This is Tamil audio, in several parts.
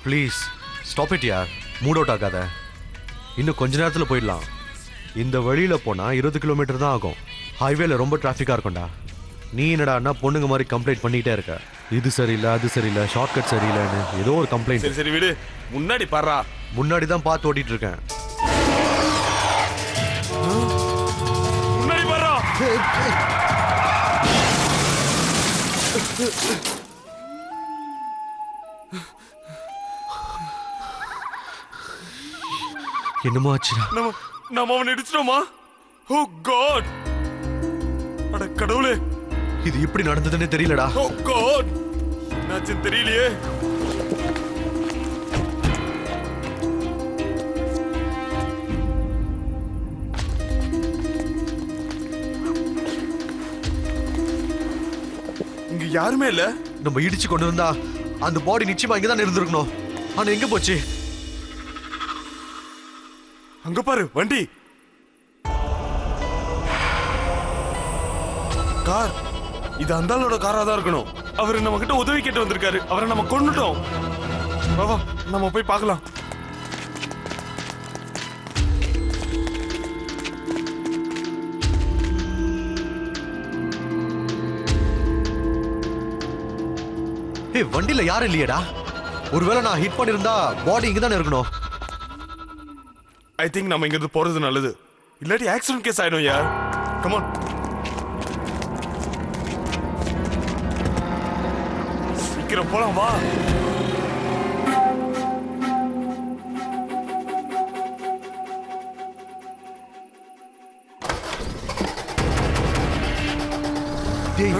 ப்ளீஸ் ஸ்டாப் இட் யார். மூட் அவுட் ஆகாத. இன்னும் கொஞ்ச நேரத்தில் போயிடலாம். இந்த வழியில் போனால் 20 கிலோமீட்டர் தான் ஆகும். ஹைவேல ரொம்ப டிராஃபிக்காக இருக்கும்டா. நீ என்னடா பொண்ணுங்க மாதிரி கம்ப்ளைண்ட் பண்ணிகிட்டே இருக்க. இது சரியில்லை அது சரியில்லை ஷார்ட்கட் சரியில்லைன்னு ஏதோ ஒரு கம்ப்ளைண்ட். சரி சரி விடு. முன்னாடி பாரா. முன்னாடி தான் பார்த்து ஓட்டிட்டு இருக்கேன். முன்னாடி பாரா. என்னமோ ஆச்சுடா. நம்ம அவனை இடிச்சிட்டோமா? ஓ காட். அட கடவுளே, இது எப்படி நடந்ததுன்னு தெரியலடா. ஓ காட், என்னாச்சுன்னு தெரியலையே. இங்க யாருமே இல்ல. நம்ம இடிச்சு கொண்டு வந்தா அந்த பாடி நிச்சயமா இங்கதான் இருந்திருக்கணும். ஆனா எங்க போச்சு? அங்க பாரு வண்டி. கார். இது அந்த ஆளோட காரா தான் இருக்கணும். அவரு நம்ம கிட்ட உதவி கேட்டு வந்திருக்காரு. அவரை நம்ம கொன்னுட்டோம். வா வா நம்ம போய் பார்க்கலாம். ஏய், வண்டியில யாரும் இல்லையடா. ஒருவேளை நான் ஹிட் பண்ணிருந்தா பாடி இங்க தானே இருக்கணும். ஐ திங்க் நம்ம இங்க இருந்து போறது நல்லது. இல்லாட்டி ஆக்சிடென்ட் கேஸ் ஆயிடும் யார். Come on. சீக்கிரம் போலாம் வா. டேய்,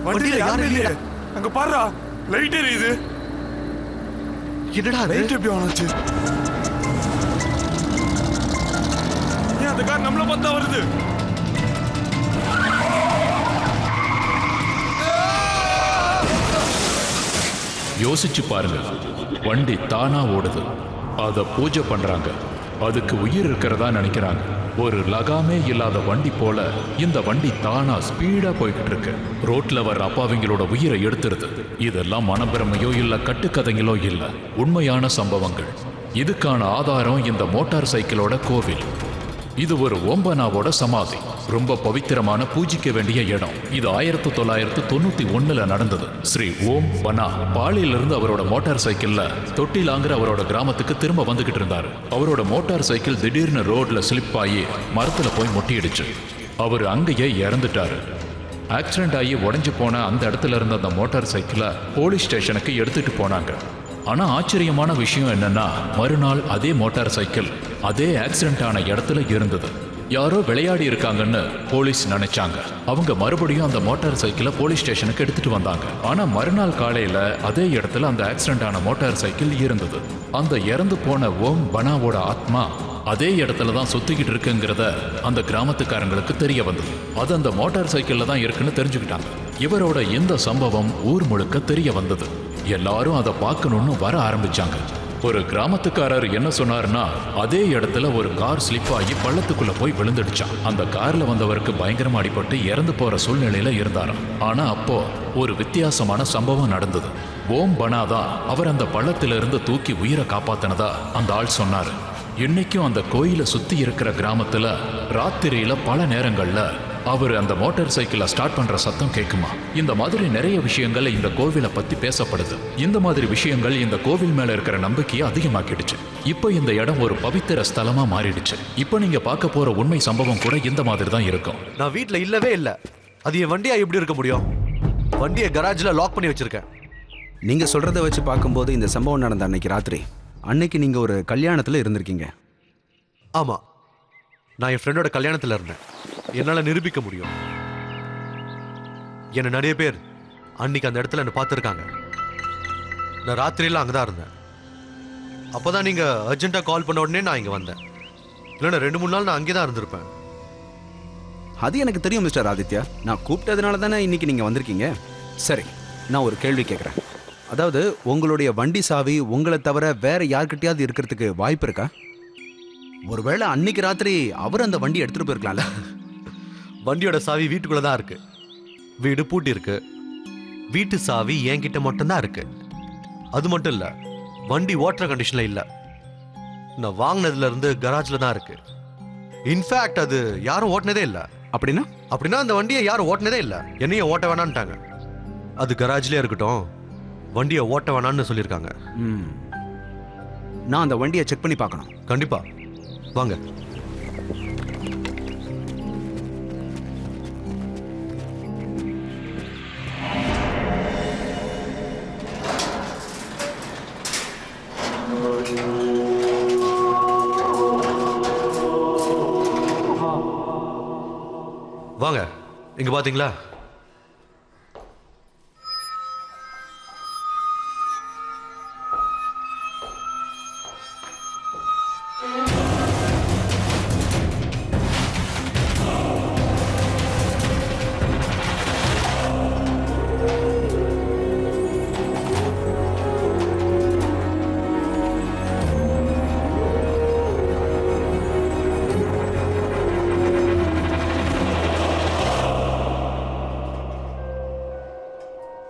வண்டியில யாரும் இல்லையே. அங்க பாருடா, லைட் எரியுது. என்னடா லைட் எப்படி ஆன் ஆச்சு? ஏன் அந்த கார் நம்மள பார்த்தா வருது? யோசிச்சு பாருங்க. வண்டி தானா ஓடுது. அத பூஜை பண்றாங்க. அதுக்கு உயிர் இருக்கிறதா நினைக்கிறாங்க. ஒரு லகாமே இல்லாத வண்டி போல இந்த வண்டி தானா ஸ்பீடா போய்கிட்டு இருக்கு. ரோட்ல வர்ற அப்பாவிங்களோட உயிரை எடுத்துருது. இதெல்லாம் மனப்பிரமையோ இல்ல கட்டுக்கதைங்களோ இல்ல, உண்மையான சம்பவங்கள். இதுக்கான ஆதாரம் இந்த மோட்டார் சைக்கிளோட கோவில். இது ஒரு ஓம்பனாவோட சமாதி. ரொம்ப பவித்திரமான பூஜிக்க வேண்டிய இடம். இது 1991 நடந்தது. ஸ்ரீ ஓம் பனா பாலியிலிருந்து அவரோட மோட்டார் சைக்கிள்ல தொட்டிலாங்கிற அவரோட கிராமத்துக்கு திரும்ப வந்துகிட்டு இருந்தாரு. அவரோட மோட்டார் சைக்கிள் திடீர்னு ரோட்ல ஸ்லிப் ஆகி மரத்துல போய் முட்டிடுச்சு. அவர் அங்கேயே இறந்துட்டாரு. ஆக்சிடென்ட் ஆகி உடைஞ்சு போன அந்த இடத்துல இருந்த அந்த மோட்டார் சைக்கிளை போலீஸ் ஸ்டேஷனுக்கு எடுத்துட்டு போனாங்க. ஆனா ஆச்சரியமான விஷயம் என்னன்னா, மறுநாள் அதே மோட்டார் சைக்கிள் அதே ஆக்சிடென்ட் ஆன இடத்துல இருந்தது. யாரோ விளையாடி இருக்காங்கன்னு போலீஸ் நினைச்சாங்க. அவங்க மறுபடியும் அந்த மோட்டார் சைக்கிளை போலீஸ் ஸ்டேஷனுக்கு எடுத்துட்டு வந்தாங்க. ஆனா மறுநாள் காலையில அதே இடத்துல அந்த ஆக்சிடென்ட் ஆன மோட்டார் சைக்கிள் இருந்தது. அந்த இறந்து போன ஓம் பனாவோட ஆத்மா அதே இடத்துல தான் சுத்திக்கிட்டு இருக்குங்கிறத அந்த கிராமத்துக்காரங்களுக்கு தெரிய வந்தது. அது அந்த மோட்டார் சைக்கிள்ல தான் இருக்குன்னு தெரிஞ்சுக்கிட்டாங்க. இவரோட இந்த சம்பவம் ஊர் முழுக்க தெரிய வந்தது. எல்லாரும் அதை பார்க்கணும்னு வர ஆரம்பிச்சாங்க. ஒரு கிராமத்துக்காரர் என்ன சொன்னாருன்னா, அதே இடத்துல ஒரு கார் ஸ்லிப் ஆகி பள்ளத்துக்குள்ள போய் விழுந்துடுச்சான். அந்த கார்ல வந்தவருக்கு பயங்கரமா அடிபட்டு இறந்து போற சூழ்நிலையில இருந்தாராம். ஆனா அப்போ ஒரு வித்தியாசமான சம்பவம் நடந்தது. ஓம் பனாதா அவர் அந்த பள்ளத்திலிருந்து தூக்கி உயிரை காப்பாத்தினதா அந்த ஆள் சொன்னாரு. இன்னைக்கும் அந்த கோயிலை சுத்தி இருக்கிற கிராமத்துல ராத்திரியில பல நேரங்கள்ல அவர் அந்த மோட்டார் சைக்கிளை ஸ்டார்ட் பண்ற சத்தம் கேட்குமா. இந்த மாதிரி நிறைய விஷயங்கள் இந்த கோவிலை பத்தி பேசப்படுது. இந்த மாதிரி விஷயங்கள் இந்த கோவில் மேல இருக்கிற நம்பிக்கையை அதிகமாக்கிடுச்சு. இப்போ இந்த இடம் ஒரு பவித்திர ஸ்தலமா மாறிடுச்சு. இப்போ நீங்க பார்க்க போற உண்மை சம்பவம் கூட இந்த மாதிரி தான் இருக்கும். நான் வீட்ல இல்லவே இல்ல. அது என் வண்டியா எப்படி இருக்க முடியும்? வண்டியை கராஜ்ல லாக் பண்ணி வச்சிருக்கேன். நீங்க சொல்றதை வச்சு பார்க்கும்போது இந்த சம்பவம் நடந்த அன்னைக்கு ராத்திரி, அன்னைக்கு நீங்க ஒரு கல்யாணத்துல இருந்திருக்கீங்க. ஆமா, நான் என் ஃப்ரெண்டோட கல்யாணத்துல இருந்தேன். என்னால நிரூபிக்க முடியும். என்ன நிறைய பேர் அன்னைக்கு அந்த இடத்துல என்ன பார்த்துருக்காங்க. நான் ராத்திரியில அங்கதான் இருந்தேன். அப்பதான் நீங்க அர்ஜென்ட்டா கால் பண்ண உடனே நான் இங்க வந்தேன். இல்லைன்னா 2-3 நாள் நான் அங்கே தான் இருந்திருப்பேன். அது எனக்கு தெரியும் மிஸ்டர் ஆதித்யா. நான் கூப்பிட்டதுனால தானே இன்னைக்கு நீங்க வந்திருக்கீங்க. சரி, நான் ஒரு கேள்வி கேட்குறேன். அதாவது உங்களுடைய வண்டி சாவி உங்களை தவிர வேற யார்கிட்டயாவது இருக்கிறதுக்கு வாய்ப்பு இருக்கா? ஒருவேளை அன்னைக்கு ராத்திரி அவர் அந்த வண்டி எடுத்துட்டு போயிருக்கலாம்ல. வண்டியோட சாவி வீட்டுக்குள்ள தான் இருக்கு. வீடு பூட்டி இருக்கு. வீட்டு சாவி என்கிட்ட மட்டும்தான் இருக்கு. அது மட்டும் இல்ல, வண்டி ஓட்டுற கண்டிஷன்ல இல்ல. நான் வாங்கினதுல இருந்து கராஜ்ல தான் இருக்கு. இன்ஃபேக்ட் அது யாரும் ஓட்டுனதே இல்ல. அப்படின்னா அந்த வண்டியை யாரும் ஓட்டுனதே இல்ல. என்னையும் ஓட்ட வேணான்ட்டாங்க. அது கராஜ்லயே இருக்கட்டும், வண்டியை ஓட்ட வேணான்னு சொல்லியிருக்காங்க. நான் அந்த வண்டியை செக் பண்ணி பார்க்கணும். கண்டிப்பா வாங்க. வாங்க, இங்க பாத்தீங்களா?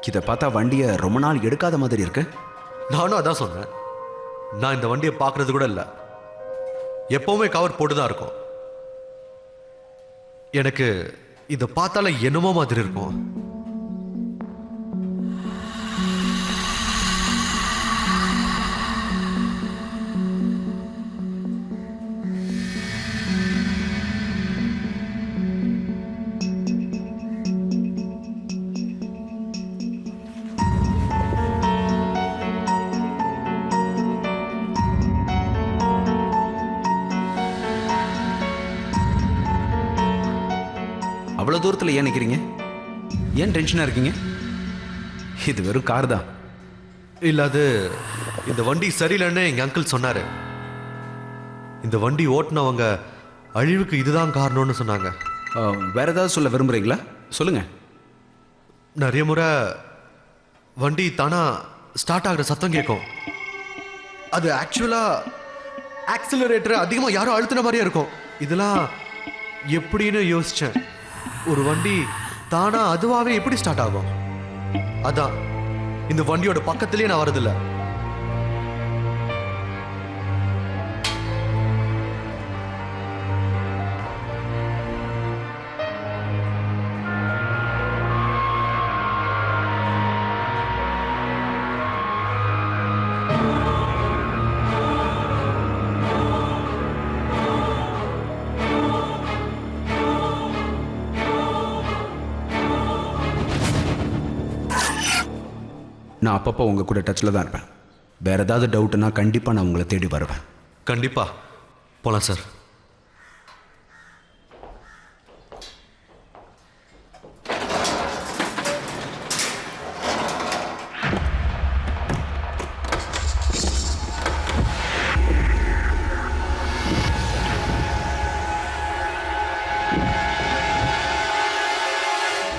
இதை பார்த்தா வண்டியை ரொம்ப நாள் எடுக்காத மாதிரி இருக்கு. நானும் அதான் சொன்னேன். நான் இந்த வண்டியை பார்க்கறது கூட இல்லை. எப்பவுமே கவர் போட்டு தான் இருக்கும். எனக்கு இதை பார்த்தால என்னமோ மாதிரி இருக்கும். அவ்வளவு தூரத்தில் ஏன் நிற்கிறீங்க? ஏன் டென்ஷனாக இருக்கீங்க? இது வெறும் கார் தான். இல்ல, அது இந்த வண்டி சரியில்லைன்னு எங்க அங்கிள் சொன்னாரு. இந்த வண்டி ஓட்டுனவங்க அழிவுக்கு இதுதான் காரணம்னு சொன்னாங்க. வேற ஏதாவது சொல்ல விரும்புறீங்களா? சொல்லுங்க. நிறைய முறை வண்டி தானா ஸ்டார்ட் ஆகுற சத்தம் கேட்கும். அது ஆக்சுவலா ஆக்சிலரேட்டர் அதிகமா யாரும் அழுத்தின மாதிரியே இருக்கும். இதெல்லாம் எப்படின்னு யோசிச்சேன். ஒரு வண்டி தானா அதுவாவே எப்படி ஸ்டார்ட் ஆகும்? அதான் இந்த வண்டியோட பக்கத்திலேயே நான் வரதில்லை. நான் அப்பப்போ உங்கள் கூட டச்சில் தான் இருப்பேன். வேறு ஏதாவது டவுட்டுன்னா கண்டிப்பாக நான் உங்களை தேடி வருவேன். கண்டிப்பா போலாம் சார்.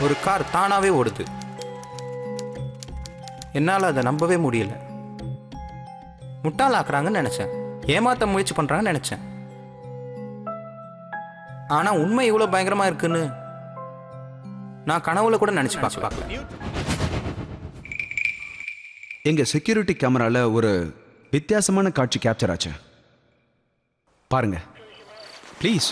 ஒரு கார் தானாகவே ஓடுது. என்னால் அதை நம்பவே முடியல. முட்டாளாக்குறாங்கன்னு நினச்சேன், ஏமாற்ற முயற்சி பண்ணுறாங்கன்னு நினச்சேன். ஆனால் உண்மை இவ்வளோ பயங்கரமாக இருக்குன்னு நான் கனவுல கூட நினச்சி பார்க்கல. எங்கள் செக்யூரிட்டி கேமராவில் ஒரு வித்தியாசமான காட்சி கேப்சர் ஆச்சு. பாருங்க ப்ளீஸ்.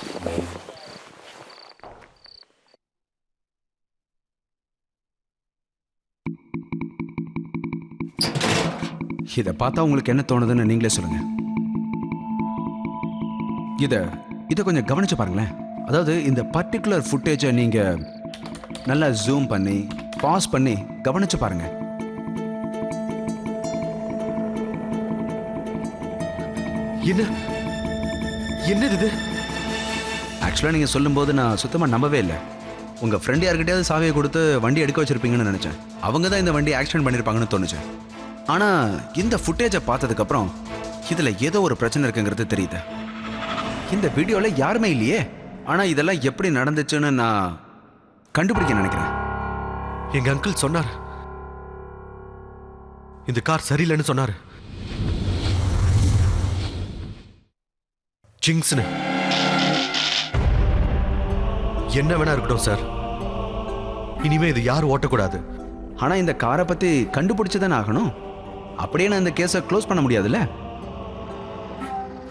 இதை பார்த்தா உங்களுக்கு என்ன தோணுதுன்னு நீங்களே சொல்லுங்க. இதை கொஞ்சம் கவனிச்சு பாருங்களேன். அதாவது இந்த பர்டிகுலர் ஃபுட்டேஜை நீங்க நல்லா ஜூம் பண்ணி பாஸ் பண்ணி கவனிச்சு பாருங்க. என்னது இது? ஆக்சுவலாக நீங்கள் சொல்லும்போது நான் சுத்தமாக நம்பவே இல்லை. உங்கள் ஃப்ரெண்டு யார்கிட்டயாவது சாவியை கொடுத்து வண்டி எடுக்க வச்சிருப்பீங்கன்னு நினச்சேன். அவங்க தான் இந்த வண்டி ஆக்சிடென்ட் பண்ணியிருப்பாங்கன்னு தோணுச்சு. ஆனால் இந்த ஃபுட்டேஜை பார்த்ததுக்கப்புறம் இதில் ஏதோ ஒரு பிரச்சனை இருக்குங்கிறது தெரியுது. இந்த வீடியோவில் யாருமே இல்லையே. ஆனால் இதெல்லாம் எப்படி நடந்துச்சுன்னு நான் கண்டுபிடிக்க நினைக்கிறேன். எங்க அங்கிள் சொன்னார், இந்த கார் சரியில்லைன்னு சொன்னார். ஜிங்ஸ்னு என்ன வேணா இருக்கட்டும் சார், இனிமே இது யாரும் ஓட்டக்கூடாது. ஆனால் இந்த காரை பற்றி கண்டுபிடிச்சு தானே ஆகணும். அப்படியே நான் இந்த கேஸை க்ளோஸ் பண்ண முடியாதுல்ல?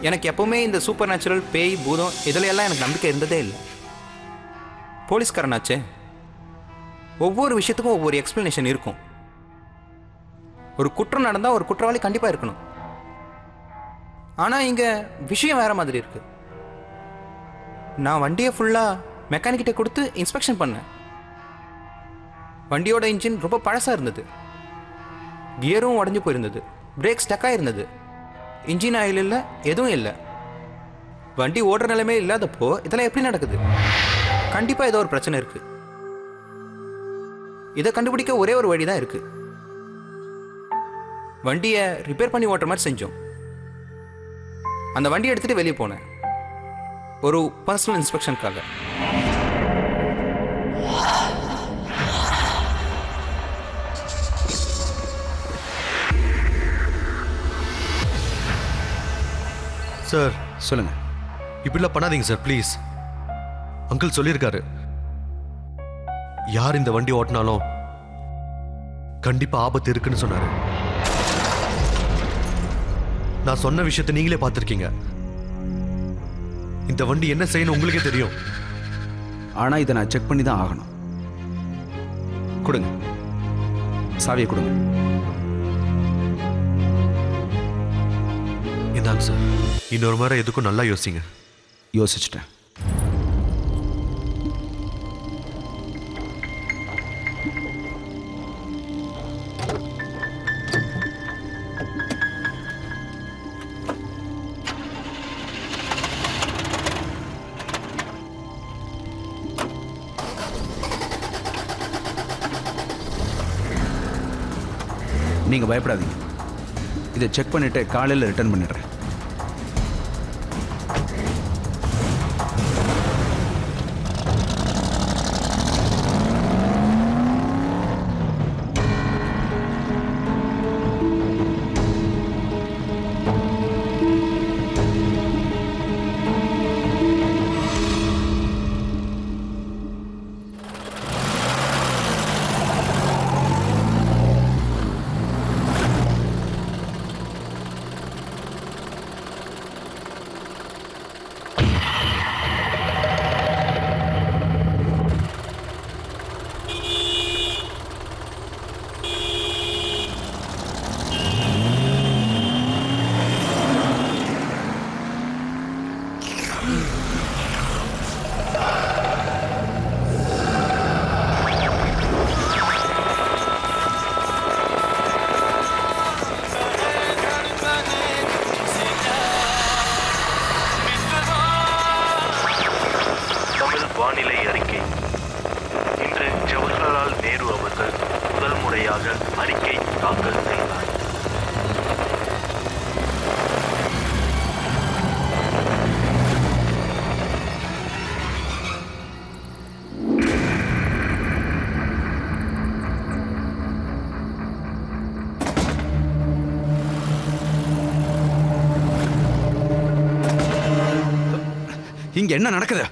எனக்கு எப்பவுமே இந்த சூப்பர் நேச்சுரல் பேய் பூதம் இதில் எல்லாம் எனக்கு நம்பிக்கை இருந்ததே இல்லை. போலீஸ்காரனாச்சே, ஒவ்வொரு விஷயத்துக்கும் ஒவ்வொரு எக்ஸ்பிளனேஷன் இருக்கும். ஒரு குற்றம் நடந்தால் ஒரு குற்றவாளி கண்டிப்பாக இருக்கணும். ஆனால் இங்கே விஷயம் வேற மாதிரி இருக்கு. நான் வண்டியை ஃபுல்லாக மெக்கானிக்கிட்ட கொடுத்து இன்ஸ்பெக்ஷன் பண்ணேன். வண்டியோட இன்ஜின் ரொம்ப பழசாக இருந்தது, கியரும் உடஞ்சி போயிருந்தது, பிரேக் ஸ்டக்காக இருந்தது, இன்ஜின் ஆயில் இல்லை, எதுவும் இல்லை. வண்டி ஓடுற நிலைமே இல்லாதப்போ இதெல்லாம் எப்படி நடக்குது? கண்டிப்பாக ஏதோ ஒரு பிரச்சனை இருக்கு. இதை கண்டுபிடிக்க ஒரே ஒரு வழி தான் இருக்கு. வண்டியை ரிப்பேர் பண்ணி ஓட்டுற மாதிரி செஞ்சோம். அந்த வண்டியை எடுத்துட்டு வெளியே போனேன் ஒரு பர்சனல் இன்ஸ்பெக்ஷனுக்காக. சார் சொல்லுங்க. இப்படிலாம் பண்ணாதீங்க சார், ப்ளீஸ். அங்கிள் சொல்லியிருக்காரு, யார் இந்த வண்டி ஓட்டினாலும் கண்டிப்பா ஆபத்து இருக்குன்னு சொன்னாரு. நான் சொன்ன விஷயத்தை நீங்களே பார்த்துருக்கீங்க. இந்த வண்டி என்ன செய்யணும் உங்களுக்கே தெரியும். ஆனா இதை நான் செக் பண்ணி தான் ஆகணும். கொடுங்க, சாவியை கொடுங்க. இந்தாங்க சார், இன்னொரு முறை எதுக்கும் நல்லா யோசிங்க. யோசிச்சிட்டேன். நீங்க பயப்படாதீங்க, இதை செக் பண்ணிட்டு காலையில் ரிட்டர்ன் பண்ணிடுறேன். வானிலை அறிக்கை. இன்று ஜவஹர்லால் நேரு அவர்கள் முதல் முறையாக அறிக்கை தாக்கல் செய்தார். இங்க என்ன நடக்குது?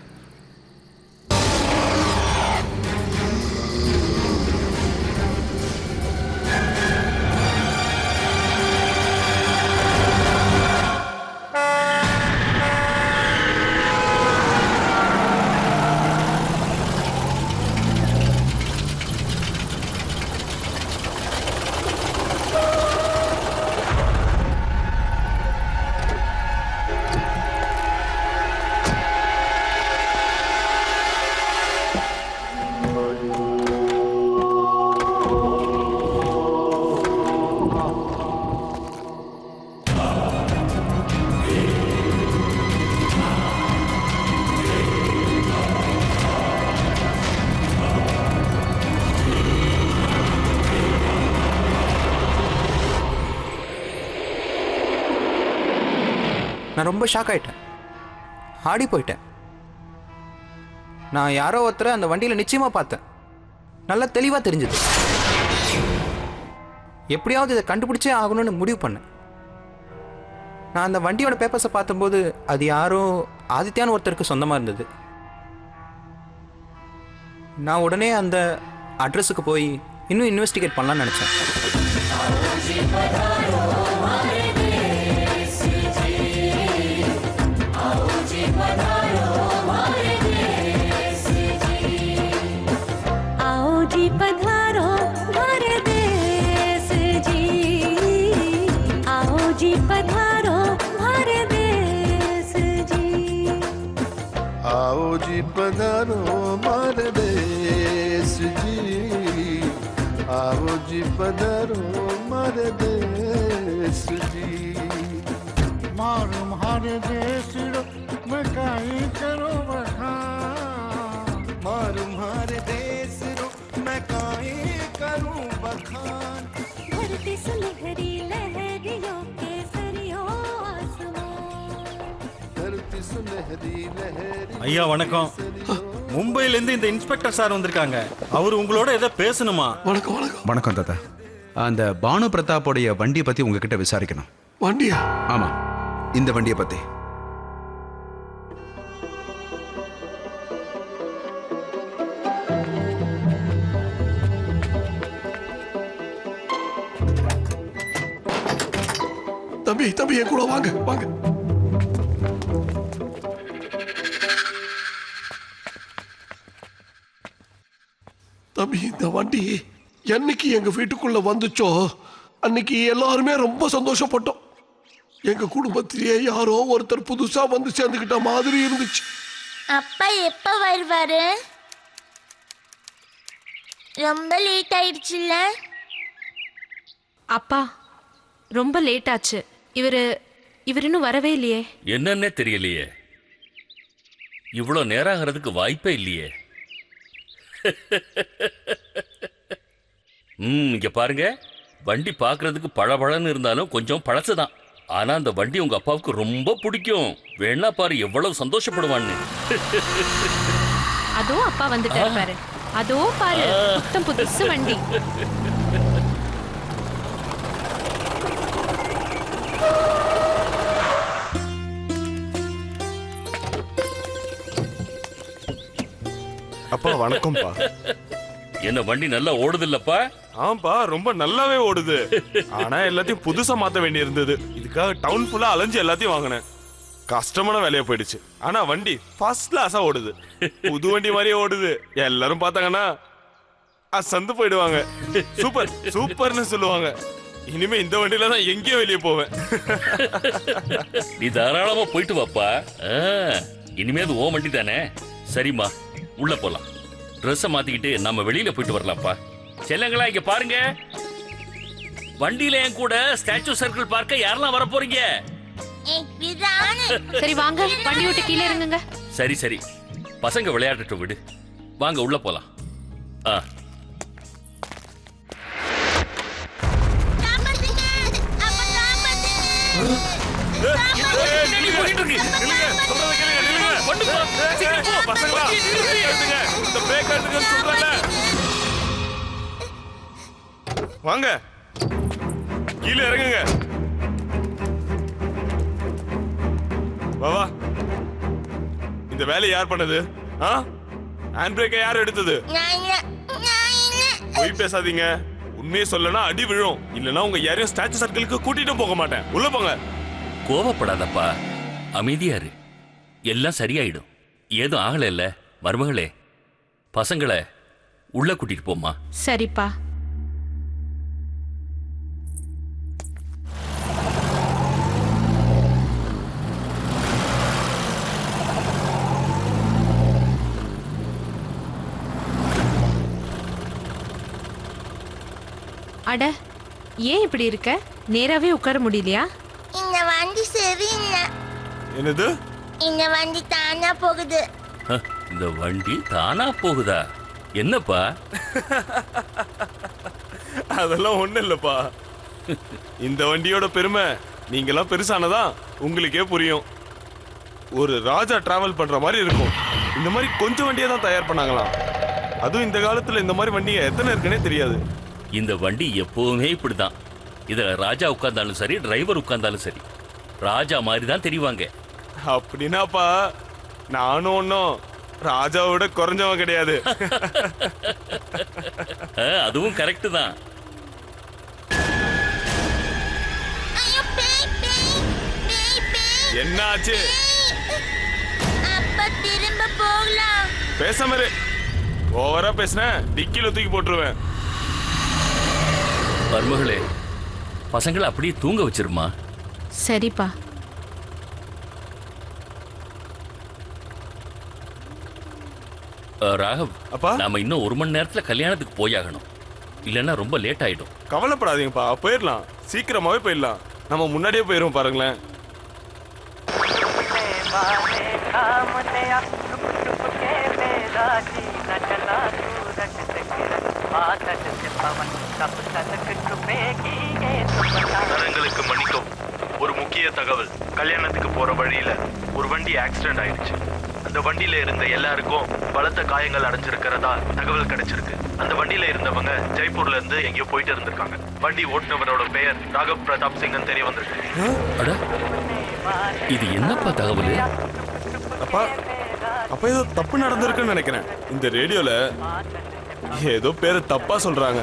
நான் ரொம்ப ஷாக் ஆயிட்டேன், ஆடி போயிட்டேன். நான் யாரோ ஒருத்தரை அந்த வண்டியில் நிச்சயமா பார்த்தேன், நல்லா தெளிவா தெரிஞ்சது. எப்படியாவது இதை கண்டுபிடிச்சே ஆகணும்னு முடிவு பண்ணேன். நான் அந்த வண்டியோட பேப்பர்ஸை பார்த்தபோது அது யாரோ ஆதித்யான்னு ஒருத்தருக்கு சொந்தமாக இருந்தது. நான் உடனே அந்த அட்ரஸுக்கு போய் இன்னும் இன்வெஸ்டிகேட் பண்ணலாம்னு நினச்சேன். पधारो मार देश जी आओ जी पधारो मार देश जी मारूम हर देश मैं काई करो बखान मारूम हर देश मैं काई करूं बखान धरती सुनहरी लहरियों के सरियों आसमान धरती सुनहरी लहरी ஐயா வணக்கம். மும்பையில இருந்து இந்த இன்ஸ்பெக்டர் சார் வந்திருக்காங்க. அவர் உங்களோட ஏதோ பேசணுமா? வணக்கம் வணக்கம். வணக்கம் தாத்தா. அந்த பானு பிரதாப்போடைய வண்டியை பத்தி உங்ககிட்ட விசாரிக்கணும். வண்டியா? ஆமா, இந்த வண்டியை பத்தி. தம்பி தம்பி என் கூட வாங்க வாங்க. தம்பி இந்த வண்டி என்னைக்கு எங்க வீட்டுக்குள்ள வந்துச்சோ அன்னைக்கு எல்லாருமே ரொம்ப சந்தோஷப்பட்டோம். எங்க குடும்பத்திலேயே யாரோ ஒருத்தர் புதுசா வந்து சேர்ந்துக்கிட்ட மாதிரி இருந்துச்சு. அப்பா எப்ப வருவாரு? ரொம்ப லேட் ஆயிடுச்சுல்ல? அப்பா ரொம்ப லேட் ஆச்சு. இவர் இன்னும் வரவே இல்லையே. என்னன்னே தெரியலையே. இவ்வளோ நேரம் ஆகிறதுக்கு வாய்ப்பே இல்லையே. இங்க பாருங்க, வண்டி பார்க்கறதுக்கு பழபழன்னு இருந்தாலும் கொஞ்சம் பழசுதான். ஆனா அந்த வண்டி உங்க அப்பாவுக்கு ரொம்ப பிடிக்கும். வேணா பாரு எவ்வளவு சந்தோஷப்படுவான்னு. அதோ அப்பா வந்துட்டாரு பாரு. அதோ பாரு, புத்தம் புதுசு வண்டி. அப்பா வணக்கம்ப்பா. என்ன வண்டி நல்லா ஓடுது இல்லப்பா? ஆம்பா, ரொம்ப நல்லாவே ஓடுது. ஆனா எல்லாத்தையும் புதுசா மாத்த வேண்டி இருந்தது. இதுக்காக டவுன் ஃபுல்லா அலைஞ்சு எல்லாத்தையும் வாங்கினேன். கஷ்டமான வேலையா போயிடுச்சு. ஆனா வண்டி ஃபர்ஸ்ட் கிளாஸா ஓடுது. புது வண்டி மாதிரியே ஓடுது. எல்லாரும் பார்த்தாங்கன்னா அசந்து போயிடுவாங்க. சூப்பர் சூப்பர்னு சொல்லுவாங்க. இனிமே இந்த வண்டியில தான் எங்கேயும் வெளியே போவேன். நீ தாராளமா போயிட்டு வாப்பா. இனிமே அது ஓ வண்டி தானே. சரிம்மா, உள்ள போலாம். ட்ரெஸ்ஸை மாத்திக்கிட்டு நம்ம வெளியில போயிட்டு வரலாம்ப்பா. செல்லங்களா, இங்க பாருங்க. வண்டியில என் கூட ஸ்டாச்சு சர்க்கிள் பார்க்க யாரெல்லாம் வர போறீங்க? சரி வாங்க, வண்டி விட்டு கீழே இறங்குங்க. சரி சரி, பசங்க விளையாடட்டும், விடு. வாங்க உள்ள போலாம். வாங்க கீழே இறங்குங்க. வா, இந்த வேலையை யார் பண்ணது? ஹேண்ட் பிரேக்கை யார் எடுத்தது? போய் பேசாதீங்க. உண்மையை சொல்லனா அடி விழும். இல்லனா உங்க யாரையும் ஸ்டாச்சு சர்க்கிளுக்கு கூட்டிட்டு போக மாட்டேன். உள்ள போங்க. கோவப்படாதப்பா, அமைதியாரு. எல்லாம் சரியாயிடும். ஏதும் ஆகல இல்ல மருமகளே. பசங்களை உள்ள கூட்டிட்டு போமா. சரிப்பா. அட, ஏன் இப்படி இருக்க? நேராவே உட்கார முடியலையா? இந்த வண்டி சரியில்லை. என்னது? இந்த வண்டி தானா போகுது. இந்த வண்டி தானா போகுதா? என்னப்பா? அதெல்லாம் ஒண்ணு இல்லப்பா. இந்த வண்டியோட பெருமை நீங்கெல்லாம் பெருசானதா உங்களுக்கே புரியும். ஒரு ராஜா டிராவல் பண்ற மாதிரி இருக்கும். இந்த மாதிரி கொஞ்சம் வண்டியை தான் தயார் பண்ணாங்களாம். அதுவும் இந்த காலத்துல இந்த மாதிரி வண்டிங்க எத்தனை இருக்குன்னே தெரியாது. இந்த வண்டி எப்பவுமே இப்படிதான். இதுல ராஜா உட்கார்ந்தாலும் சரி, டிரைவர் உட்கார்ந்தாலும் சரி, ராஜா மாதிரி தான் தெரிவாங்க. அப்படின்னாப்பா நானும் ஒன்னும் ராஜாவோட குறைஞ்சவன் கிடையாது. அதுவும் கரெக்ட் தான். என்ன ஆச்சு? அப்பா திரும்ப போகலாம். பேசாம இரு. ஓவரா பேசின டிக்கில தூக்கி போட்டுருவேன். மருமகளே, பசங்களை அப்படியே தூங்க வச்சிருமா. சரிப்பா. ராகவ் அப்பா நாம இன்னும் 1 மணி நேரத்துல கல்யாணத்துக்கு போயாகணும், இல்லைன்னா ரொம்ப லேட் ஆயிடும். கவலைப்படாதீங்கப்பா, போயிடலாம், சீக்கிரமாவே போயிடலாம். நம்ம முன்னாடியே போயிரும் பாருங்களேன். தரங்களுக்கு மன்னிக்கும். ஒரு முக்கிய தகவல். கல்யாணத்துக்கு போற வழியில ஒரு வண்டி ஆக்சிடென்ட் ஆயிடுச்சு. அந்த வண்டியில இருந்த எல்லாருக்கும் பலத்த காயங்கள் அடைஞ்சிருக்கிறதா தகவல் கிடைச்சிருக்கு. அந்த வண்டியில இருந்தவங்க ஜெய்ப்பூர்ல இருந்து எங்கேயோ போயிட்டு இருந்திருக்காங்க. வண்டி ஓட்டுனவரோட பெயர் ராகவ் பிரதாப் சிங்னு தெரிய வந்திருக்கு. இது என்னப்பா தகவல்? அப்பா அப்ப ஏதோ தப்பு நடந்திருக்குன்னு நினைக்கிறேன். இந்த ரேடியோல ஏதோ பேரு தப்பா சொல்றாங்க.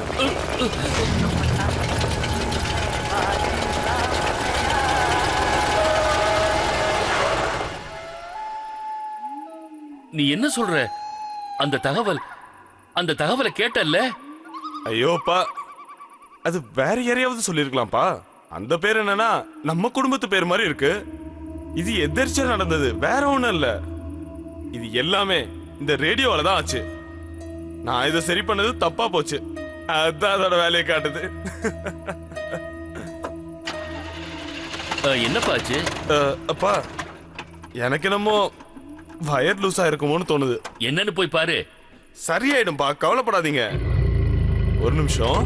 நீ என்ன சொல்ற? அந்த தகவலை கேட்டல்ல? ஐயோப்பா, அது வேற யாரையாவது சொல்லிருக்கலாம்ப்பா. அந்த பேர் என்னன்னா நம்ம குடும்பத்து பேர் மாதிரி இருக்கு. இது எதிர்ச்சியா நடந்தது, வேற ஒண்ணும் இல்ல. இது எல்லாமே இந்த ரேடியோவால தான் ஆச்சு. நான் இதை சரி பண்ணது தப்பா போச்சு. அதான் அதோட வேலையை காட்டுது. என்னப்பா ஆச்சு? அப்பா எனக்கு என்னமோ வயர் லூஸா இருக்குமோன்னு தோணுது. என்னன்னு போய் பாரு. சரியாயிடும்பா, கவலைப்படாதீங்க. ஒரு நிமிஷம்.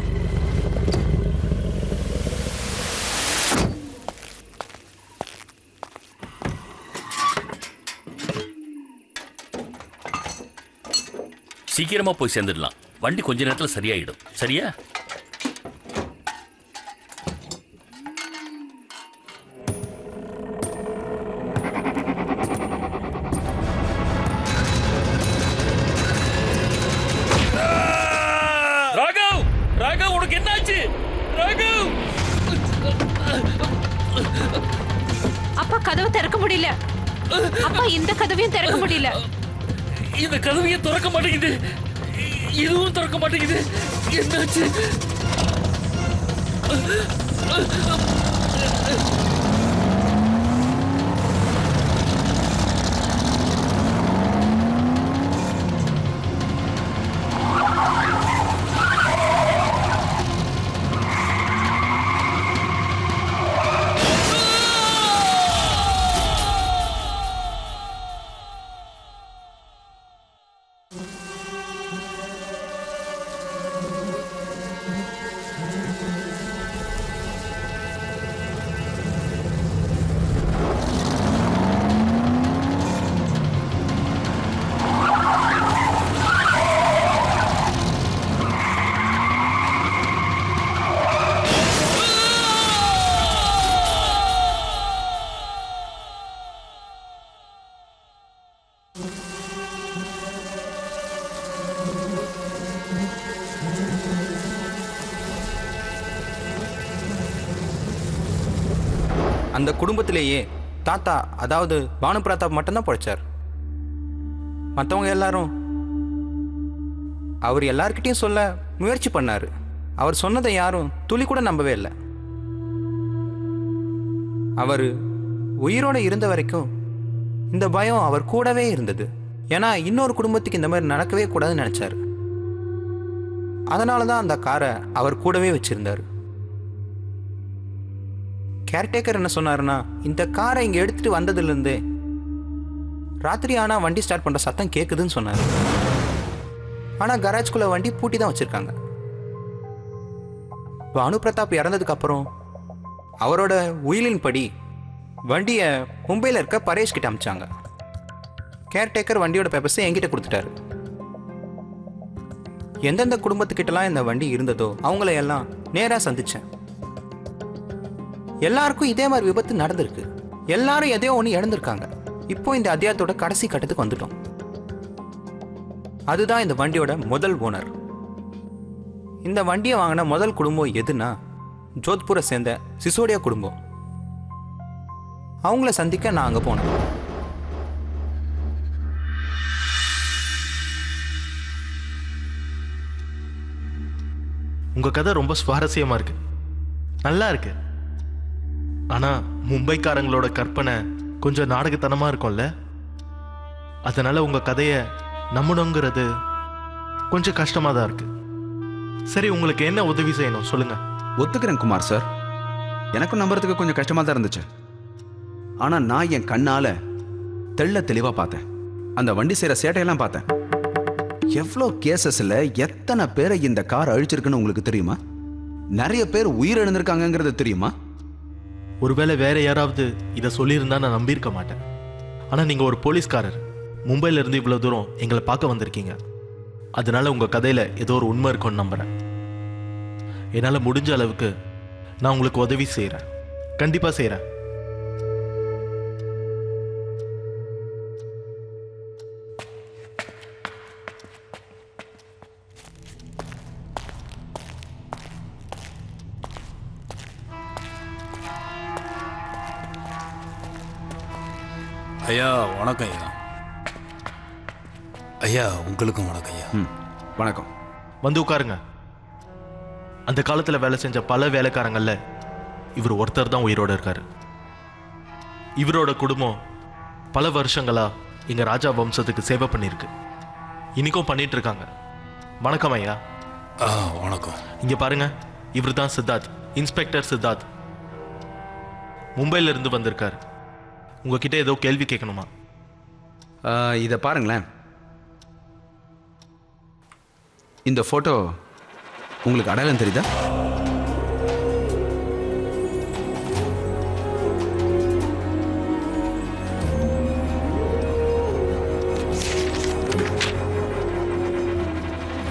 சீக்கிரமா போய் சேர்ந்துடலாம். வண்டி கொஞ்ச நேரத்துல சரியாயிடும். சரியா? ராகவ், உனக்கு என்னாச்சு? ராகவ்! அப்பா, கதவு திறக்க முடியல. அப்பா, இந்த கதவையும் திறக்க முடியல. இந்த கதவையே திறக்க மாட்டேங்குது, இதுவும் திறக்க மாட்டேங்குது. என்னாச்சு? அந்த குடும்பத்திலேயே தாத்தா, அதாவது பானு பிரதாப் மட்டும்தான் பிழைச்சார். மற்றவங்க எல்லாரும் அவர் எல்லார்கிட்டையும் சொல்ல முயற்சி பண்ணாரு. அவர் சொன்னதை யாரும் துளி கூட நம்பவே இல்லை. அவர் உயிரோடு இருந்த வரைக்கும் இந்த பயம் அவர் கூடவே இருந்தது. ஏன்னா இன்னொரு குடும்பத்துக்கு இந்த மாதிரி நடக்கவே கூடாதுன்னு நினைச்சாரு. அதனால தான் அந்த காரை அவர் கூடவே வச்சிருந்தார். கேர்டேக்கர் என்ன சொன்னாருன்னா, இந்த காரை இங்கே எடுத்துட்டு வந்ததுலேருந்தே ராத்திரி ஆனால் வண்டி ஸ்டார்ட் பண்ணுற சத்தம் கேட்குதுன்னு சொன்னார். ஆனால் கராஜ்குள்ளே வண்டி பூட்டி தான் வச்சுருக்காங்க. பானு பிரதாப் இறந்ததுக்கு அப்புறம் அவரோட உயிலின் படி வண்டியை மும்பையில் இருக்க பரேஷ் கிட்ட அமிச்சாங்க. கேர்டேக்கர் வண்டியோட பேப்பர்ஸை என்கிட்ட கொடுத்துட்டாரு. எந்தெந்த குடும்பத்துக்கிட்டலாம் இந்த வண்டி இருந்ததோ அவங்கள எல்லாம் நேராக சந்திச்சேன். எல்லாருக்கும் இதே மாதிரி விபத்து நடந்திருக்கு. எல்லாரும் எதையோ ஒன்று இழந்திருக்காங்க. இப்போ இந்த அத்தியாயத்தோட கடைசி கட்டத்துக்கு வந்துட்டோம். அதுதான் இந்த வண்டியோட முதல் ஓனர். இந்த வண்டியை வாங்கின முதல் குடும்பம் எதுனா ஜோத்பூரை சேர்ந்த சிசோடியா குடும்பம். அவங்கள சந்திக்க நான் அங்கே போனேன். உங்க கதை ரொம்ப சுவாரஸ்யமா இருக்கு, நல்லா இருக்கு. ஆனா மும்பைக்காரங்களோட கற்பனை கொஞ்சம் நாடகத்தனமா இருக்கும்ல. அதனால உங்க கதையை நம்பணுங்கிறது கொஞ்சம் கஷ்டமா தான் இருக்கு. சரி, உங்களுக்கு என்ன உதவி செய்யணும் சொல்லுங்க. ஒத்துக்கிறேன் குமார் சார், எனக்கும் நம்புறதுக்கு கொஞ்சம் கஷ்டமா தான் இருந்துச்சு. ஆனா நான் என் கண்ணால தெள்ள தெளிவா பார்த்தேன். அந்த வண்டி செய்யற சேட்டையெல்லாம் பார்த்தேன். எவ்வளோ கேசஸ்ல எத்தனை பேரை இந்த கார் அழிச்சிருக்குன்னு உங்களுக்கு தெரியுமா? நிறைய பேர் உயிரிழந்திருக்காங்கிறது தெரியுமா? ஒருவேளை வேற யாராவது இதை சொல்லியிருந்தா நான் நம்பியிருக்க மாட்டேன். ஆனா நீங்க ஒரு போலீஸ்காரர், மும்பைல இருந்து இவ்வளவு தூரம் எங்களை பார்க்க வந்திருக்கீங்க. அதனால உங்க கதையில ஏதோ ஒரு உண்மை இருக்கும்னு நம்புறேன். என்னால முடிஞ்ச அளவுக்கு நான் உங்களுக்கு உதவி செய்யறேன், கண்டிப்பா செய்யறேன். ஐயா வணக்கம் ஐயா. ஐயா உங்களுக்கும் வணக்கம் ஐயா. வணக்கம். வந்து உட்காருங்க. அந்த காலத்துல வேலை செஞ்ச பல வேலைக்காரங்கள்ல இவர் ஒருத்தர் தான் உயிரோட இருக்காரு. இவரோட குடும்பம் பல வருஷங்களா எங்க ராஜா வம்சத்துக்கு சேவை பண்ணிருக்கு, இன்னைக்கும் பண்ணிட்டு இருக்காங்க. வணக்கம் ஐயா. வணக்கம். இங்க பாருங்க, இவர் தான் சித்தார்த், இன்ஸ்பெக்டர் சித்தார்த். மும்பைல இருந்து வந்திருக்காரு. உங்ககிட்ட ஏதோ கேள்வி கேட்கணுமா? இதை பாருங்களேன். இந்த போட்டோ உங்களுக்கு அடையாளம் தெரியுதா?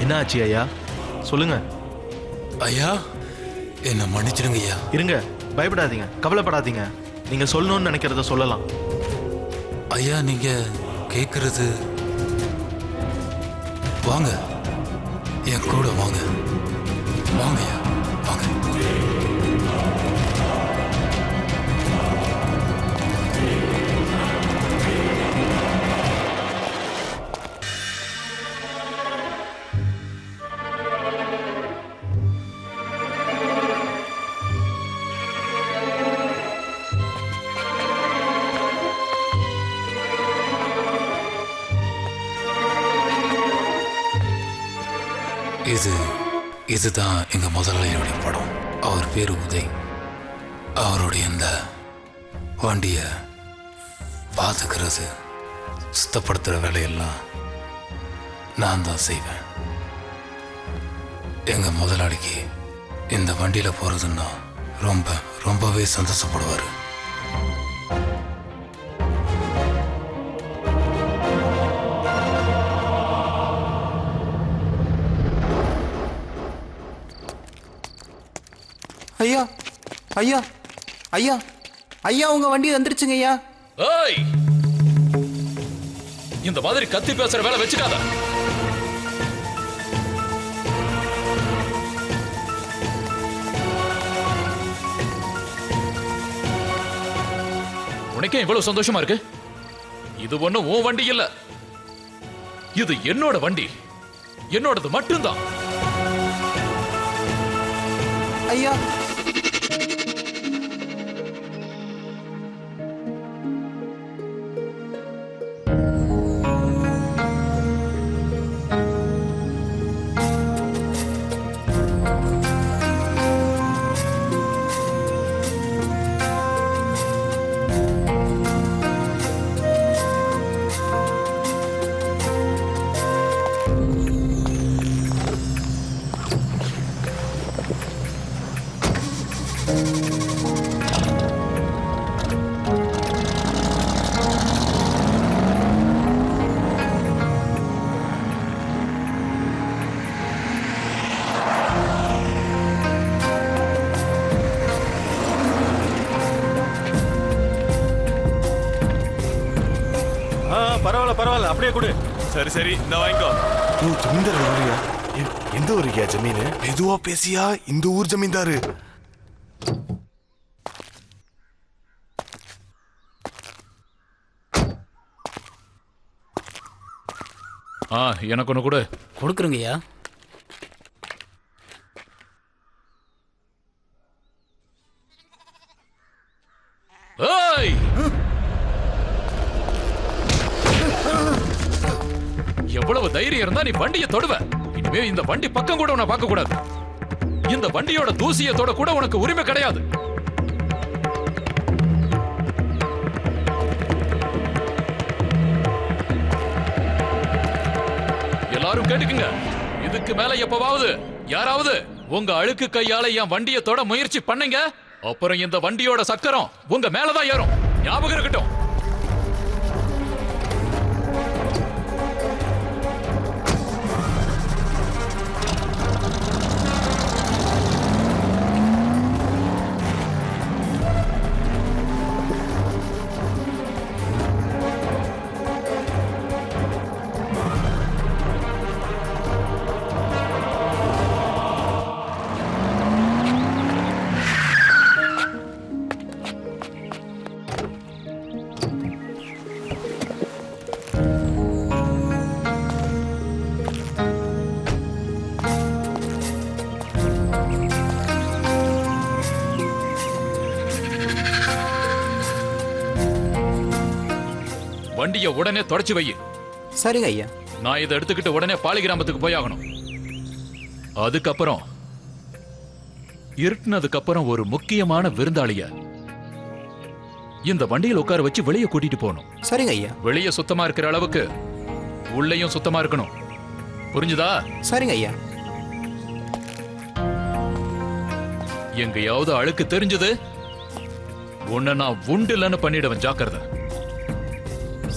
என்ன ஆச்சு ஐயா, சொல்லுங்க. ஐயா என்ன மன்னிச்சிடுங்க ஐயா. இருங்க, பயப்படாதீங்க, கவலைப்படாதீங்க. நீங்க சொல்லணும்னு நினைக்கிறத சொல்லலாம். ஐயா நீங்க கேட்கறது, வாங்க என் கூட வாங்க. வாங்க ஐயா வாங்க. இதுதான் எங்க முதலாளியோடைய படம். அவர் பேரு உதய். அவருடைய இந்த வண்டிய பாத்துக்கிறது, சுத்தப்படுத்துற வேலையெல்லாம் நான் தான் செய்வேன். எங்க முதலாளிக்கு இந்த வண்டியில போறதுன்னா ரொம்பவே சந்தோஷப்படுவாரு. ஐயா ஐயா ஐயா ஐயா, உங்க வண்டி வந்துருச்சுங்க ஐயா. ஏய், இந்த மாதிரி கத்தி பேசுற வேலை வச்சுக்காத. உனக்கே இவ்வளவு சந்தோஷமா இருக்கு? இது ஒண்ணும் உன் வண்டி இல்ல, இது என்னோட வண்டி, என்னோடது மட்டும்தான். ஐயா பரவாயில்ல, அப்படியே கொடு. சரி சரி, இந்த வாங்கிக்கோ. ஜமீன்தார் வரியா? எந்த ஊருக்கியா ஜமீன்? மெதுவா பேசியா, இந்த ஊர் ஜமீன்தாரு. எனக்கு ஒன்று கூட கொடுக்குறேங்கய்யா. எவ்வளவு அவ்வளவு தைரியம் இருந்தா நீ வண்டியை தொடுவ. இனிமே இந்த வண்டி பக்கம் கூட உன்னை பார்க்க கூடாது. இந்த வண்டியோட தூசியை தொட கூட உனக்கு உரிமை கிடையாது. எல்லாரும் கேட்டுக்குங்க. இதுக்கு மேல எப்பவாவது யாராவது உங்க அழுக்கு கையால என் வண்டியை தொட முயற்சி பண்ணீங்க, அப்புறம் இந்த வண்டியோட சக்கரம் உங்க மேலதான் ஏறும். ஞாபகம் இருக்கட்டும். வண்டியை உடனே தொடச்சு வை. சரிங்க ஐயா. நான் இதை எடுத்துக்கிட்டு உடனே பாலி கிராமத்துக்கு போய் ஆகணும். அதுக்கப்புறம் இருட்டினதுக்கு அப்புறம் ஒரு முக்கியமான விருந்தாளிய இந்த வண்டியில் உட்கார வச்சு வெளியே கூட்டிட்டு போகணும். சரிங்க ஐயா. வெளியே சுத்தமா இருக்கிற அளவுக்கு உள்ளேயும் சுத்தமா இருக்கணும். புரிஞ்சுதா? சரிங்க ஐயா. எங்கேயாவது அழுக்கு தெரிஞ்சது உன்னை நான் உண்டுலன்னு பண்ணிடுவேன். ஜாக்கிரதை.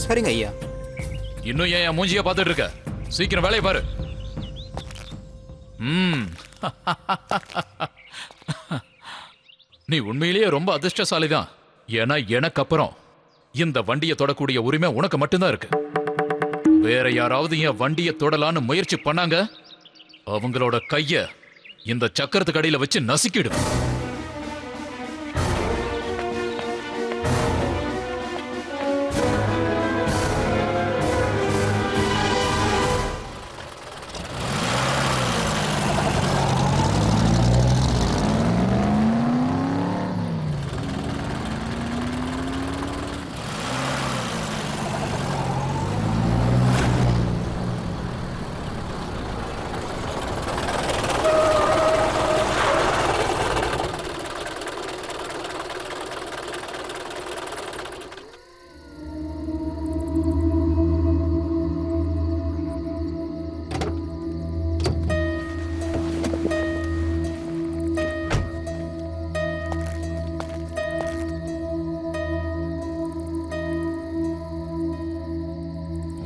சரிங்க ஐயா. இன்னும் ஏன் மூஞ்சிய பார்த்துட்டு இருக்க? சீக்கிரம் வேலையை பாரு. நீ உண்மையிலேயே ரொம்ப அதிர்ஷ்டசாலிதான். ஏன்னா எனக்கு அப்புறம் இந்த வண்டியை தொடக்கூடிய உரிமை உனக்கு மட்டும்தான் இருக்கு. வேற யாராவது என் வண்டியை தொடலான்னு முயற்சி பண்ணாங்க, அவங்களோட கைய இந்த சக்கரத்துக்கு அடியில வச்சு நசுக்கிடும்.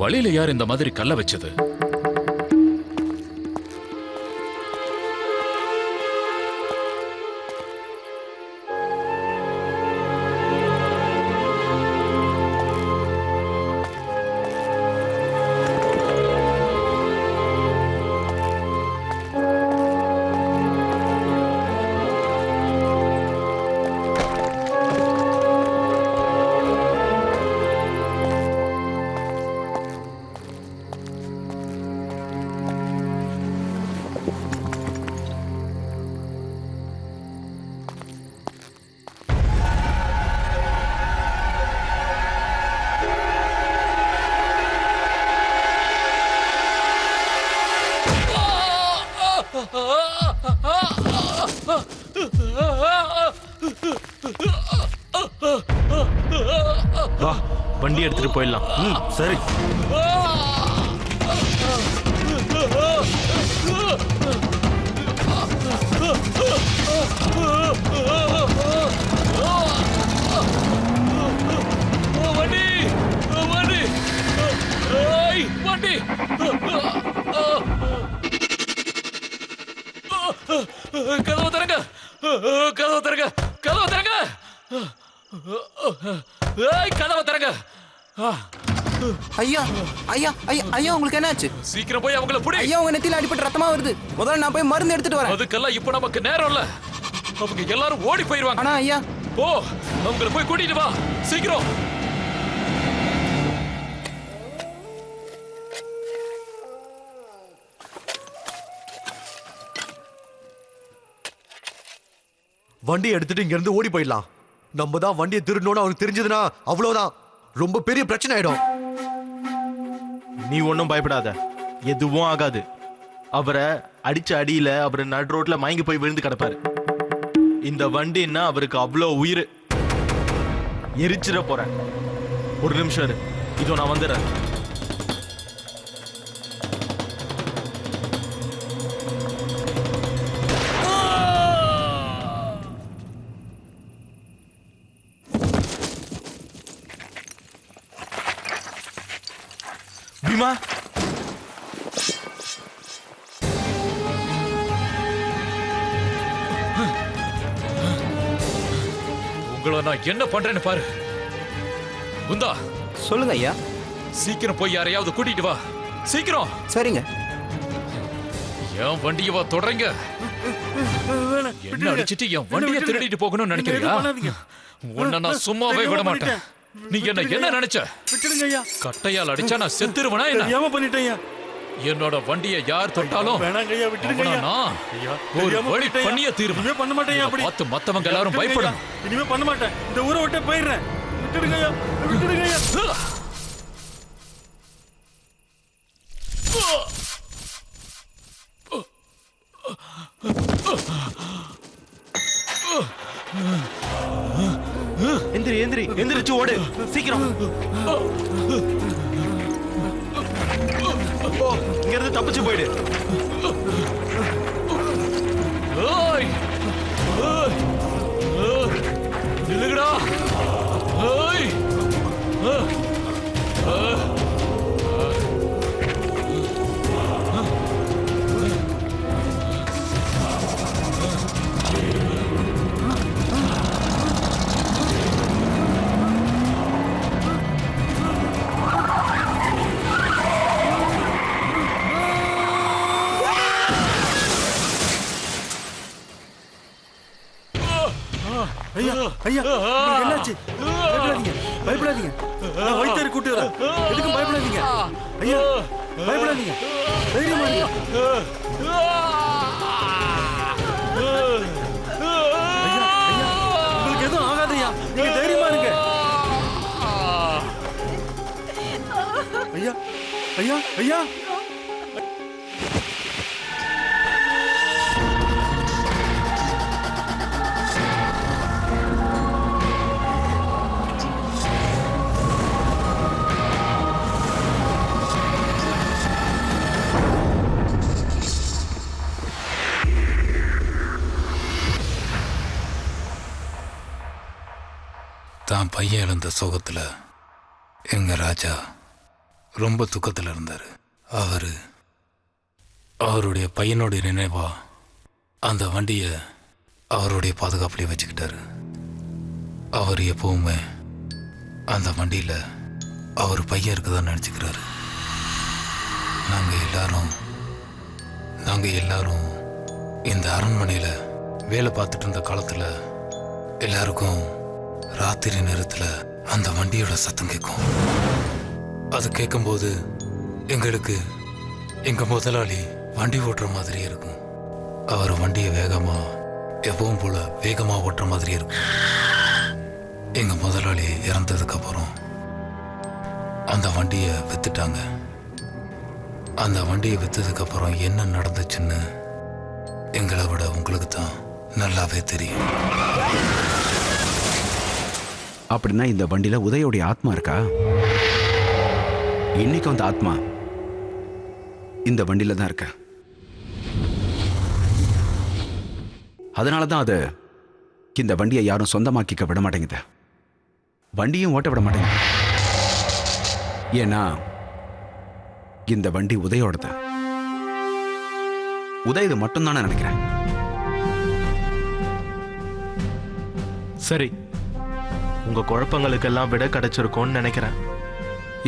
வழியில யார் இந்த மாதிரி கல்ல வச்சது? வா, வண்டி எடுத்துட்டு போயிடலாம். சரி. வண்டி வண்டி வண்டி கதவு தரங்க, கதவு தரங்க, கதவு தரங்க, கதவு தரங்க. ஐயா ஐயா ஐயா ஐயா, உங்களுக்கு என்னாச்சு? சீக்கிரம் போய் அவங்கள புடி. ஐயா, உங்க நெத்தியில அடிபட்டு ரத்தமா வருது. முதல்ல நான் போய் மருந்து எடுத்துட்டு வரேன். அதுக்கெல்லாம் இப்ப நமக்கு நேரம் இல்ல. அவங்க எல்லாரும் ஓடி போயிருவாங்க. ஆனா ஐயா, போ, அவங்கள போய் கூட்டிட்டு வா சீக்கிரம். வண்டி எடுத்துட்டு இங்க இருந்து ஓடி போயிடலாம். நம்ம தான் வண்டியை திருடணும்னு அவருக்கு தெரிஞ்சதுன்னா அவ்வளவுதான், ரொம்ப பெரிய பிரச்சனை ஆயிடும். நீ ஒன்றும் பயப்படாத. எதுவும் ஆகாது. அவரை அடிச்ச அடியில அவர் நடு ரோட்ல மயங்கி போய் விழுந்து கிடப்பாரு. இந்த வண்டின்னா அவருக்கு அவ்வளோ உயிர். எரிச்சிட போறேன். ஒரு நிமிஷம் இரு, இதோ நான் வந்துடுறேன். பீமா, உங்களை நான் என்ன பண்றேன்னு பாரு. குந்தா, சொல்லுங்க ஐயா. சீக்கிரம் போய் யாரையாவது கூட்டிட்டு வா. சீக்கிரம். சரிங்க. என் வண்டியை வா தொடறீங்க. என்ன அடிச்சிட்டு என் வண்டியை திருடிட்டு போகணும்னு நினைக்கிறியா? உன்னை நான் சும்மாவே விட மாட்டேன். நீ என்ன நினைச்ச? கட்டையால் அடிச்சா நான் செத்துருவனா என்ன? பண்ணிட்டேன். என்னோட வண்டியை யார் தொட்டாலும் ஒரு வழி பண்ணியே தீர்வு. பண்ண மாட்டேன். அப்படி பார்த்து மத்தவங்க எல்லாரும் பயப்படணும். இனிமே பண்ண மாட்டேன். இந்த ஊரை விட்டு போயிடுறேன். விட்டுடுங்க ஐயா, விட்டுடுங்க ஐயா. எந்திரி எந்திரி எந்திரிச்சு ஓடு சீக்கிரம். இங்க இருந்து தப்பிச்சு போயிடு. நில்லுங்கடா. ஐயா ஐயா, என்னாச்சு? பயப்படாதீங்க, பயப்படாதீங்க. நான் வைத்தியரை கூட்டி வரேன். எதுக்கும் பயப்படாதீங்க ஐயா, பயப்படாதீங்க. தைரியமா இருங்க. ஐயா ஐயா, உங்களுக்கு எதுவும் ஆகாதையா, நீங்க தைரியமா இருங்க. ஐயா ஐயா ஐயா. தான் பையன் இழந்த சோகத்தில் எங்க ராஜா ரொம்ப துக்கத்தில் இருந்தார். அவருடைய பையனுடைய நினைவா அந்த வண்டியை அவருடைய பாதுகாப்புலேயே வச்சுக்கிட்டாரு. அவர் எப்பவுமே அந்த வண்டியில் அவர் பையன் இருக்குதான்னு நினச்சிக்கிறாரு. நாங்கள் எல்லாரும் இந்த அரண்மனையில் வேலை பார்த்துட்டு இருந்த காலத்தில் எல்லாருக்கும் ராத்திரி நேரத்தில் அந்த வண்டியோட சத்தம் கேட்கும். அது கேட்கும்போது எங்களுக்கு எங்கள் முதலாளி வண்டி ஓட்டுற மாதிரி இருக்கும். அவர் வண்டியை எப்பவும் போல வேகமாக ஓட்டுற மாதிரி இருக்கும். எங்கள் முதலாளி இறந்ததுக்கப்புறம் அந்த வண்டியை விற்றுட்டாங்க. அந்த வண்டியை விற்றதுக்கப்புறம் என்ன நடந்துச்சுன்னு எங்களை விட உங்களுக்கு தான் நல்லாவே தெரியும். அப்படின்னா இந்த வண்டியில உதயோடைய ஆத்மா இருக்கா? இன்னைக்கு அந்த ஆத்மா இந்த வண்டியில தான் இருக்க. அதனாலதான் அது இந்த வண்டியை யாரும் சொந்தமாக்கிக்க விட மாட்டேங்குது. வண்டியும் ஓட்ட விட மாட்டேங்குது. ஏன்னா இந்த வண்டி உதயோடது. உதயது மட்டும்தான் நினைக்கிறேன். சரி, உங்க குழப்பங்களுக்கெல்லாம் விட கிடைச்சிருக்கும்னு நினைக்கிறேன்.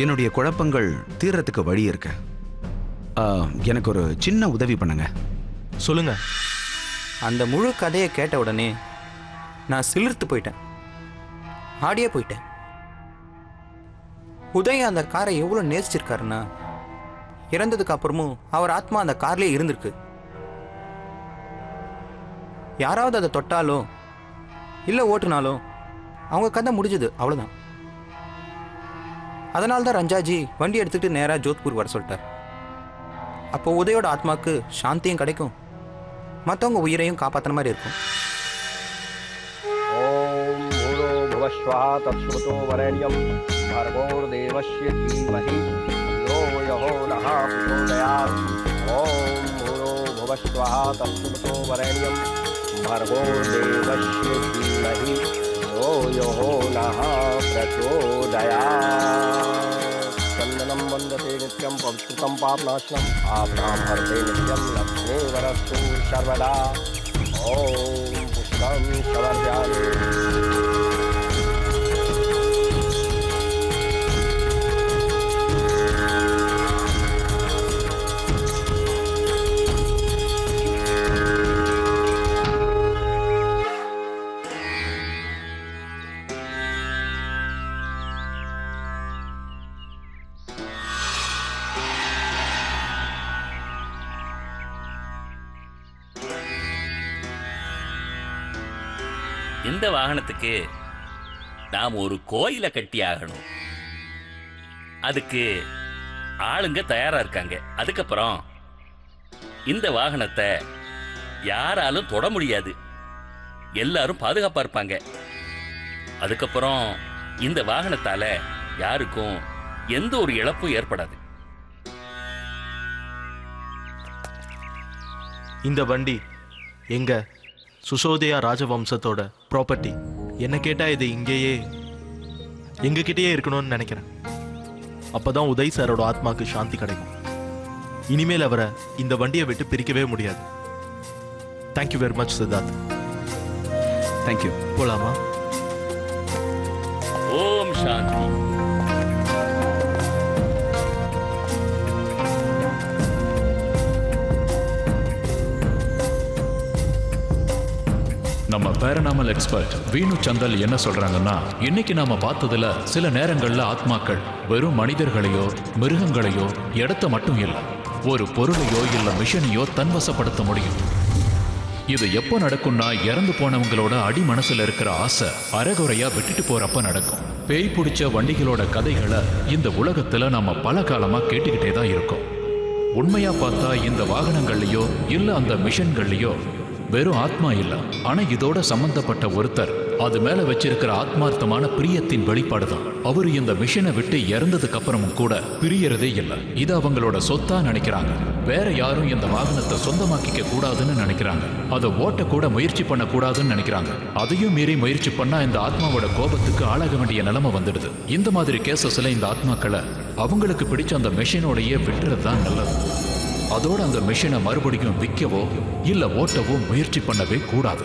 என்னுடைய குழப்பங்கள் தீர்றதுக்கு வழி இருக்கு. எனக்கு ஒரு சின்ன உதவி பண்ணுங்க. சொல்லுங்க. அந்த முழு கதையை கேட்ட உடனே நான் சிலிர்த்து போயிட்டேன். ஆடியே போயிட்டேன். உதய் அந்த காரை எவ்வளோ நேசிச்சிருக்காருன்னா, இறந்ததுக்கு அப்புறமும் அவர் ஆத்மா அந்த கார்லேயே இருந்திருக்கு. யாராவது அதை தொட்டாலோ இல்லை ஓட்டுனாலும் அவங்க கதை முடிஞ்சது, அவ்வளோதான். அதனால தான் ரஞ்சாஜி வண்டி எடுத்துக்கிட்டு நேராக ஜோத்பூர் வர சொல்லிட்டார். அப்போ உதயோட ஆத்மாக்கு சாந்தியும் கிடைக்கும், மற்றவங்க உயிரையும் காப்பாற்றுற மாதிரி இருக்கும். ஓம் பூரோ புவஸ்வஹ தத்சுமதோ வரண்யம் भर्गोर देवस्य धीमहि धियो यो नः प्रचोदयात् ओम भूरो भुवस्वः तत्सवितो वरेण्यं भर्गोर देवस्य धीमहि धियो यो नः प्रचोदयात् चन्दनं वन्दते नित्यं पवित्रं पापनाशनम् आपदां हरते नित्यं लक्ष्मीवरस्तु सर्वदा ओम पुष्पं समर्पयामि. இந்த வாகனத்துக்கு நாம் ஒரு கோயிலை கட்டி ஆகணும். அதுக்கு ஆளுங்க தயாரா இருக்காங்க. அதுக்கப்புறம் இந்த வாகனத்தை யாராலும் தொட முடியாது, எல்லாரும் பாதுகாப்பா இருப்பாங்க. அதுக்கப்புறம் இந்த வாகனத்தால யாருக்கும் எந்த ஒரு இழப்பும் ஏற்படாது. இந்த வண்டி எங்க சுசோதயா ராஜவம்சத்தோட ப்ராப்பர்ட்டி. என்ன கேட்டா இது இங்கேயே எங்ககிட்டயே இருக்கணும்னு நினைக்கிறேன். அப்பதான் உதய் சாரோட ஆத்மாக்கு சாந்தி கிடைக்கும். இனிமேல் அவரை இந்த வண்டியை விட்டு பிரிக்கவே முடியாது. Thank you very much Siddharth. Thank you. போலாமா? ஓம் சாந்தி. நம்ம பேரனாமல் எக்ஸ்பர்ட் வீணு சந்தல் என்ன சொல்றாங்கன்னா, இன்னைக்கு நாம பார்த்ததுல சில நேரங்கள்ல ஆத்மாக்கள் வெறும் மனிதர்களையோ மிருகங்களையோ இடத்த மட்டும் இல்லை, ஒரு பொருளையோ இல்ல மிஷனையோ தன்வசப்படுத்த முடியும். இது எப்போ நடக்கும்னா, இறந்து போனவங்களோட அடி மனசுல இருக்கிற ஆசை அரைகுறையா விட்டுட்டு போறப்ப நடக்கும். பேய் பிடிச்ச வண்டிகளோட கதைகளை இந்த உலகத்துல நாம பல காலமா கேட்டுக்கிட்டே தான் இருக்கோம். உண்மையா பார்த்தா இந்த வாகனங்கள்லயோ இல்ல அந்த மிஷன்கள்லயோ வெறும் ஆத்மா இல்ல, ஆனா இதோட சம்பந்தப்பட்ட ஒருத்தர் அது மேல வச்சிருக்கிற ஆத்மார்த்தமான பிரியத்தின் வெளிப்பாடுதான். அவரு இந்த மிஷனை விட்டு இறந்ததுக்கு அப்புறமும் கூட பிரியறதே இல்லை. இது அவங்களோட சொத்தா நினைக்கிறாங்க. வேற யாரும் இந்த வாகனத்தை சொந்தமாக்கிக்க கூடாதுன்னு நினைக்கிறாங்க. அதை ஓட்ட கூட முயற்சி பண்ண கூடாதுன்னு நினைக்கிறாங்க. அதையும் மீறி முயற்சி பண்ணா இந்த ஆத்மாவோட கோபத்துக்கு ஆளாக வேண்டிய நிலைமை வந்துடுது. இந்த மாதிரி கேசஸ்ல இந்த ஆத்மாக்களை அவங்களுக்கு பிடிச்ச அந்த மிஷினோடையே விட்டுறது தான் நல்லது. அதோட அந்த மிஷினை மறுபடியும் விற்கவோ இல்ல ஓட்டவோ முயற்சி பண்ணவே கூடாது.